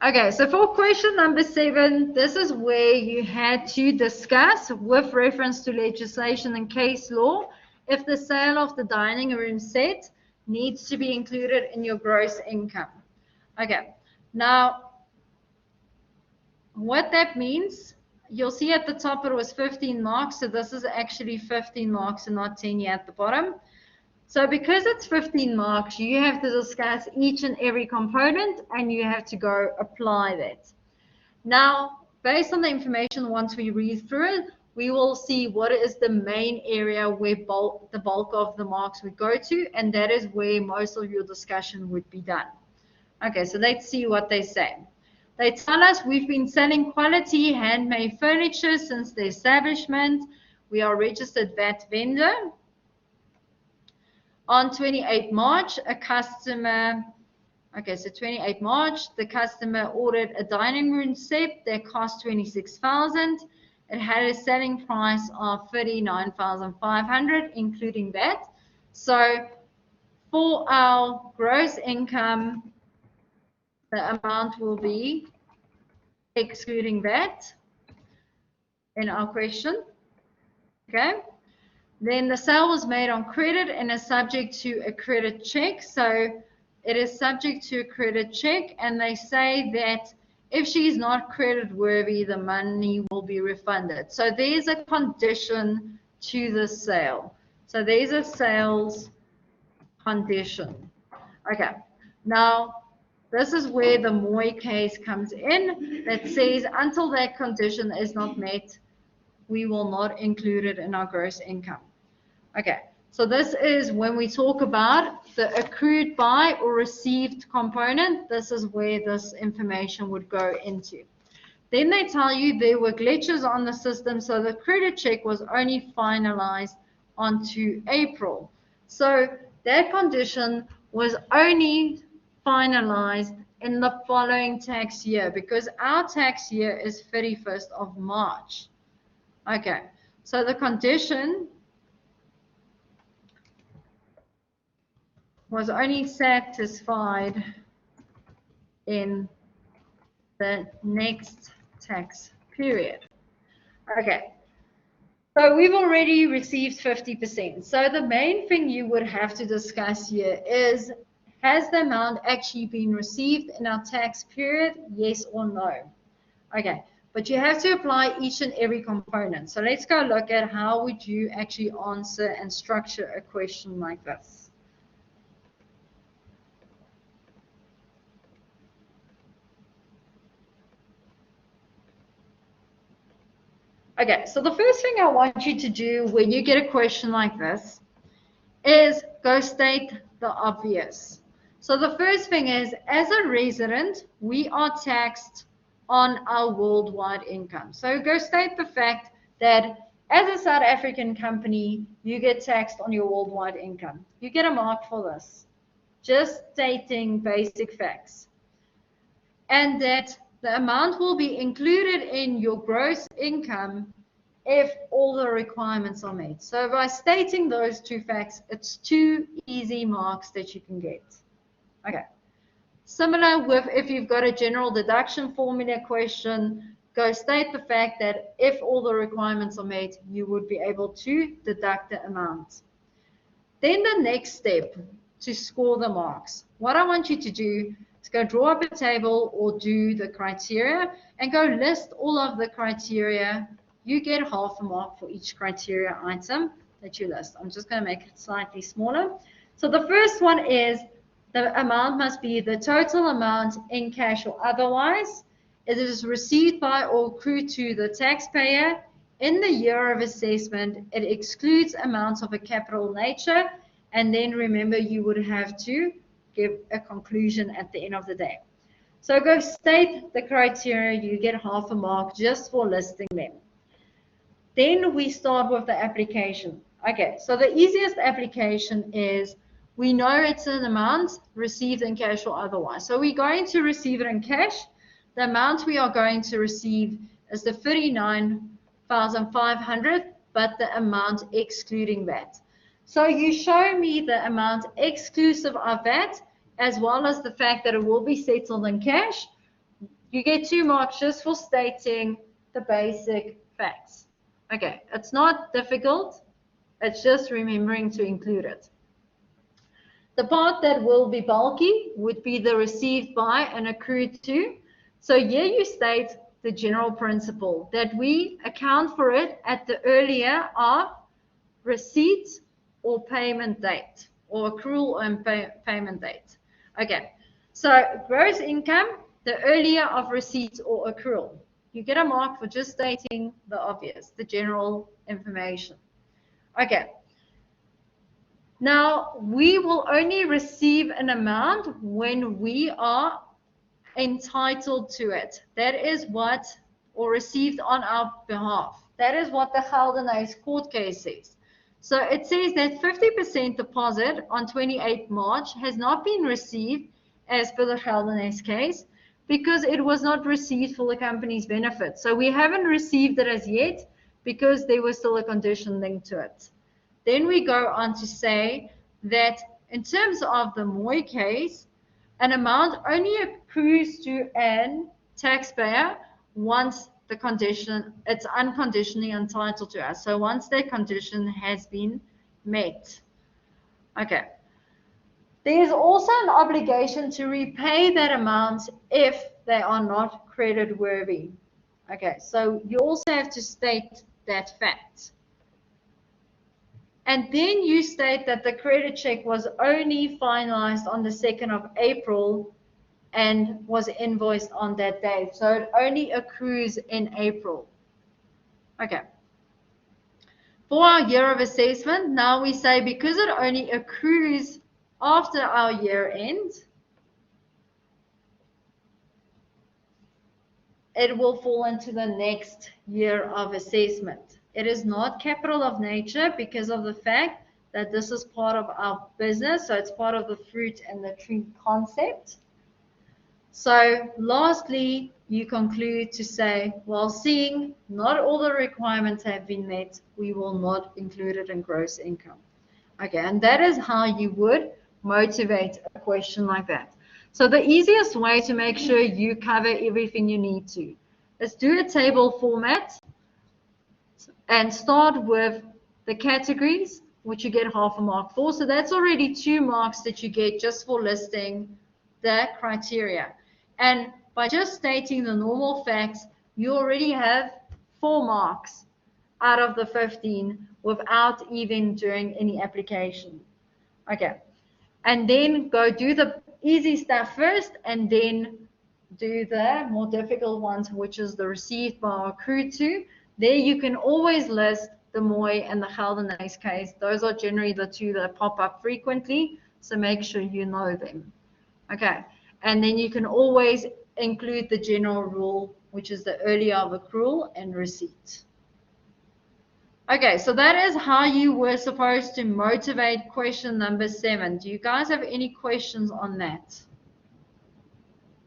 Okay, so for question number 7, this is where you had to discuss with reference to legislation and case law if the sale of the dining room set needs to be included in your gross income. Okay, now what that means, you'll see at the top it was 15 marks, so this is actually 15 marks and not 10 here at the bottom. So because it's 15 marks, you have to discuss each and every component and you have to go apply that. Now, based on the information, once we read through it, we will see what is the main area where the bulk of the marks would go to, and that is where most of your discussion would be done. Okay, so let's see what they say. They tell us we've been selling quality handmade furniture since the establishment. We are registered VAT vendor. On 28 March, a customer, okay, so 28 March, the customer ordered a dining room set that cost 26,000. It had a selling price of 39,500, including that. So for our gross income, the amount will be excluding that in our question. Okay. Then the sale was made on credit and is subject to a credit check. So it is subject to a credit check, and they say that if she's not credit worthy, the money will be refunded. So there's a condition to the sale. So there's a sales condition. Okay. Now, this is where the Moy case comes in that says until that condition is not met, we will not include it in our gross income. Okay, so this is when we talk about the accrued by or received component. This is where this information would go into. Then they tell you there were glitches on the system, so the credit check was only finalized on 2 April. So that condition was only finalized in the following tax year because our tax year is 31st of March. Okay, so the condition was only satisfied in the next tax period. Okay, so we've already received 50%. So the main thing you would have to discuss here is, has the amount actually been received in our tax period, yes or no? Okay, but you have to apply each and every component. So let's go look at how would you actually answer and structure a question like this. Okay, so the first thing I want you to do when you get a question like this is go state the obvious. So the first thing is, as a resident, we are taxed on our worldwide income. So go state the fact that as a South African company, you get taxed on your worldwide income. You get a mark for this. Just stating basic facts. And that the amount will be included in your gross income if all the requirements are met. So by stating those two facts, it's 2 easy marks that you can get. Okay. Similar with if you've got a general deduction formula question, go state the fact that if all the requirements are met, you would be able to deduct the amount. Then the next step to score the marks, what I want you to do is go draw up a table or do the criteria and go list all of the criteria. You get half a mark for each criteria item that you list. I'm just going to make it slightly smaller. So the first one is the amount must be the total amount in cash or otherwise. It is received by or accrued to the taxpayer in the year of assessment. It excludes amounts of a capital nature. And then remember, you would have to give a conclusion at the end of the day. So go state the criteria, you get half a mark just for listing them. Then we start with the application. Okay, so the easiest application is, we know it's an amount received in cash or otherwise. So we're going to receive it in cash. The amount we are going to receive is the 39,500, but the amount excluding that. So you show me the amount exclusive of that, as well as the fact that it will be settled in cash. You get 2 marks just for stating the basic facts. Okay, it's not difficult. It's just remembering to include it. The part that will be bulky would be the received by and accrued to. So here you state the general principle that we account for it at the earlier of receipt or payment date, or accrual and payment date. Okay, so gross income, the earlier of receipt or accrual. You get a mark for just stating the obvious, the general information. Okay. Now, we will only receive an amount when we are entitled to it. That is what, or received on our behalf. That is what the Geldenhuys court case says. So it says that 50% deposit on 28 March has not been received as per the Geldenhuys case because it was not received for the company's benefit. So we haven't received it as yet because there was still a condition linked to it. Then we go on to say that in terms of the Moy case, an amount only accrues to an taxpayer once the condition, it's unconditionally entitled to us. So once that condition has been met. Okay. There's also an obligation to repay that amount if they are not credit worthy. Okay, so you also have to state that fact. And then you state that the credit check was only finalized on the 2nd of April and was invoiced on that date. So it only accrues in April. Okay. For our year of assessment, now we say because it only accrues after our year end, it will fall into the next year of assessment. It is not capital of nature because of the fact that this is part of our business. So it's part of the fruit and the tree concept. So lastly, you conclude to say, while seeing not all the requirements have been met, we will not include it in gross income. Okay, and that is how you would motivate a question like that. So the easiest way to make sure you cover everything you need to is do a table format and start with the categories, which you get half a mark for. So that's already 2 marks that you get just for listing the criteria. And by just stating the normal facts, you already have 4 marks out of the 15 without even doing any application. Okay. And then go do the easy stuff first and then do the more difficult ones, which is the received by or accrued to. There you can always list the Moy and the Geldenhuys case. Those are generally the 2 that pop up frequently, so make sure you know them. Okay, and then you can always include the general rule, which is the earlier of accrual and receipt. Okay, so that is how you were supposed to motivate question number 7. Do you guys have any questions on that?